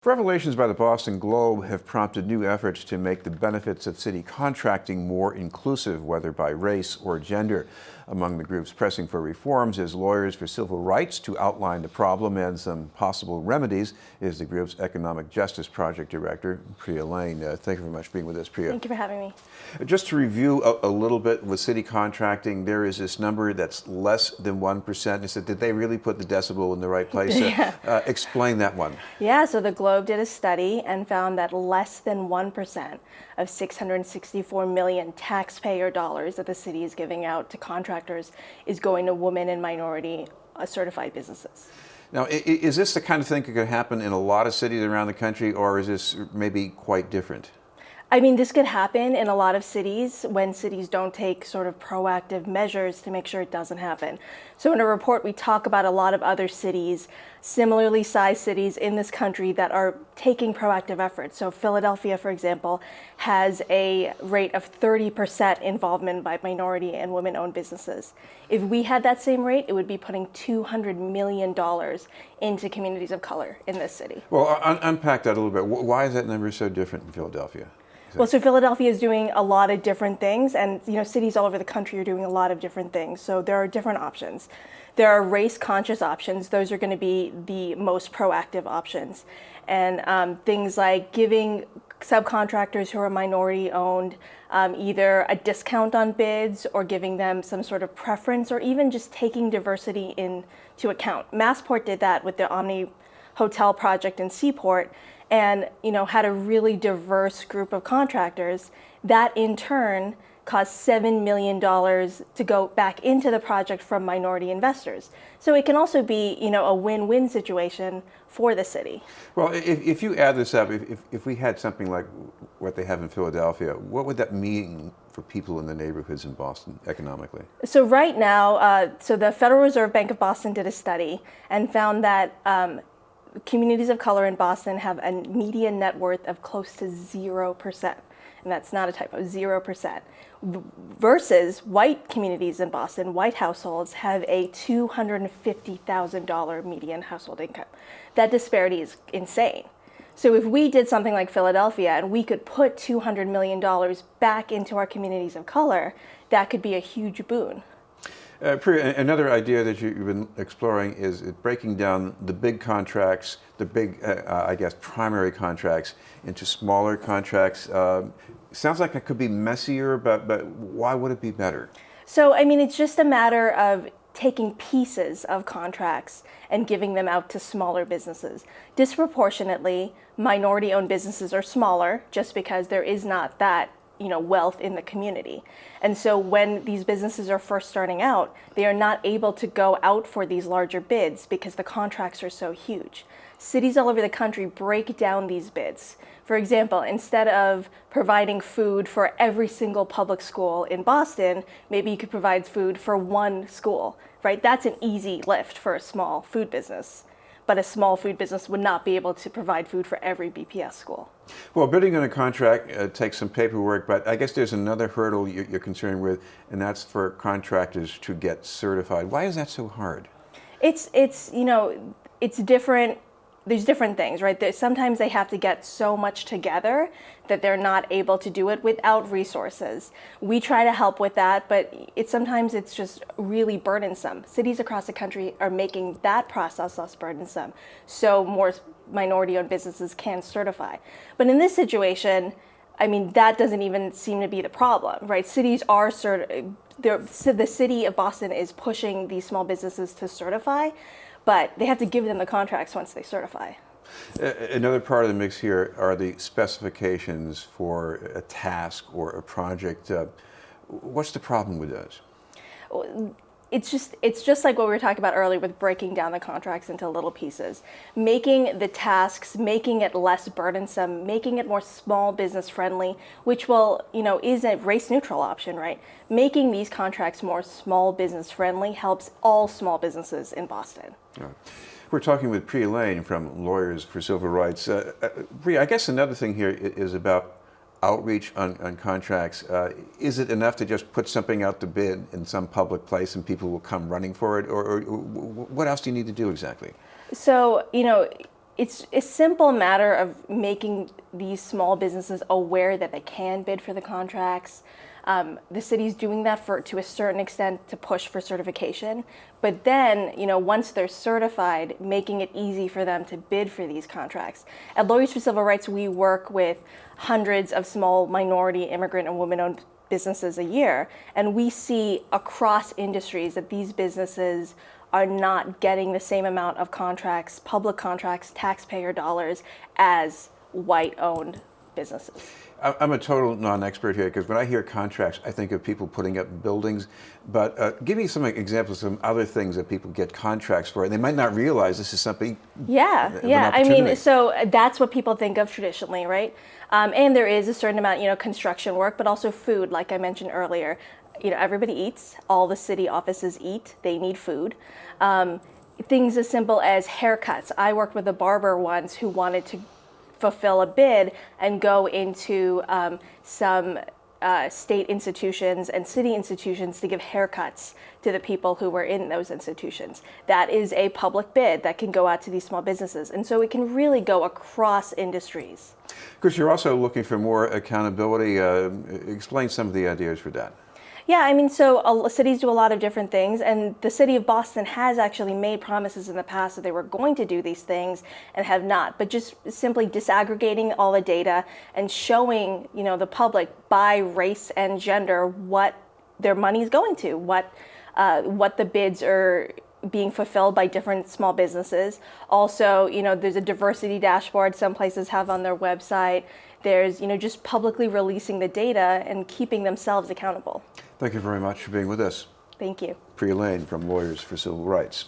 Revelations by the Boston Globe have prompted new efforts to make the benefits of city contracting more inclusive, whether by race or gender. Among the groups pressing for reforms is Lawyers for Civil Rights. To outline the problem and some possible remedies is the group's Economic Justice Project Director, Priya Lane. Thank you very much for being with us, Priya. Thank you for having me. Just to review a little bit with city contracting, there is this number that's less than 1%. Is it, did they really put the decibel in the right place? Yeah. Explain that one. Yeah, so the Globe did a study and found that less than 1% of $664 million taxpayer dollars that the city is giving out to contractors is going to women and minority certified businesses. Now, is this the kind of thing that could happen in a lot of cities around the country, or is this maybe quite different? I mean, this could happen in a lot of cities when cities don't take sort of proactive measures to make sure it doesn't happen. So in a report, we talk about a lot of other cities, similarly sized cities in this country that are taking proactive efforts. So Philadelphia, for example, has a rate of 30% involvement by minority and women-owned businesses. If we had that same rate, it would be putting $200 million into communities of color in this city. Well, unpack that a little bit. Why is that number so different in Philadelphia? Well, so Philadelphia is doing a lot of different things, and cities all over the country are doing a lot of different things. So there are different options. There are race-conscious options. Those are going to be the most proactive options. And things like giving subcontractors who are minority-owned either a discount on bids or giving them some sort of preference, or even just taking diversity into account. Massport did that with the Omni Hotel project in Seaport, and had a really diverse group of contractors that in turn caused $7 million to go back into the project from minority investors. So it can also be a win-win situation for the city. Well, if you add this up, if we had something like what they have in Philadelphia, what would that mean for people in the neighborhoods in Boston economically? So right now, so the Federal Reserve Bank of Boston did a study and found that communities of color in Boston have a median net worth of close to 0%. And that's not a typo, 0%. Versus white communities in Boston, white households have a $250,000 median household income. That disparity is insane. So if we did something like Philadelphia and we could put $200 million back into our communities of color, that could be a huge boon. Priya, another idea that you've been exploring is breaking down the big contracts, the big, I guess, primary contracts into smaller contracts. Sounds like it could be messier, but why would it be better? So, I mean, it's just a matter of taking pieces of contracts and giving them out to smaller businesses. Disproportionately, minority-owned businesses are smaller just because there is not that wealth in the community. And so when these businesses are first starting out, they are not able to go out for these larger bids because the contracts are so huge. Cities all over the country break down these bids. For example, instead of providing food for every single public school in Boston, maybe you could provide food for one school, right? That's an easy lift for a small food business. But a small food business would not be able to provide food for every BPS school. Well, bidding on a contract takes some paperwork, but I guess there's another hurdle you're concerned with, and that's for contractors to get certified. Why is that so hard? It's different. There's different things, right? Sometimes they have to get so much together that they're not able to do it without resources. We try to help with that, but sometimes it's just really burdensome. Cities across the country are making that process less burdensome, so more minority-owned businesses can certify. But in this situation, I mean, that doesn't even seem to be the problem, right? Cities are the city of Boston is pushing these small businesses to certify, but they have to give them the contracts once they certify. Another part of the mix here are the specifications for a task or a project. What's the problem with those? It's just like what we were talking about earlier with breaking down the contracts into little pieces, making the tasks, making it less burdensome, making it more small business friendly, which is a race neutral option, right? Making these contracts more small business friendly helps all small businesses in Boston. Right. We're talking with Priya Lane from Lawyers for Civil Rights. Priya, I guess another thing here is about outreach on contracts. Is it enough to just put something out to bid in some public place and people will come running for it? Or what else do you need to do exactly? So, it's a simple matter of making these small businesses aware that they can bid for the contracts. The city's doing that to a certain extent to push for certification. But then, once they're certified, making it easy for them to bid for these contracts. At Lawyers for Civil Rights, we work with hundreds of small minority, immigrant, and women-owned businesses a year. And we see across industries that these businesses are not getting the same amount of contracts, public contracts, taxpayer dollars, as white-owned businesses. I'm a total non-expert here because when I hear contracts, I think of people putting up buildings. But give me some examples of some other things that people get contracts for. They might not realize this is something. Yeah. I mean, so that's what people think of traditionally, right? And there is a certain amount, construction work, but also food, like I mentioned earlier. Everybody eats. All the city offices eat. They need food. Things as simple as haircuts. I worked with a barber once who wanted to fulfill a bid and go into some state institutions and city institutions to give haircuts to the people who were in those institutions. That is a public bid that can go out to these small businesses. And so it can really go across industries. Chris, you're also looking for more accountability. Explain some of the ideas for that. Yeah, I mean, so cities do a lot of different things, and the city of Boston has actually made promises in the past that they were going to do these things and have not, but just simply disaggregating all the data and showing, the public by race and gender what their money is going to, what the bids are being fulfilled by different small businesses. Also, there's a diversity dashboard some places have on their website. There's, just publicly releasing the data and keeping themselves accountable. Thank you very much for being with us. Thank you. Priya Lane from Lawyers for Civil Rights.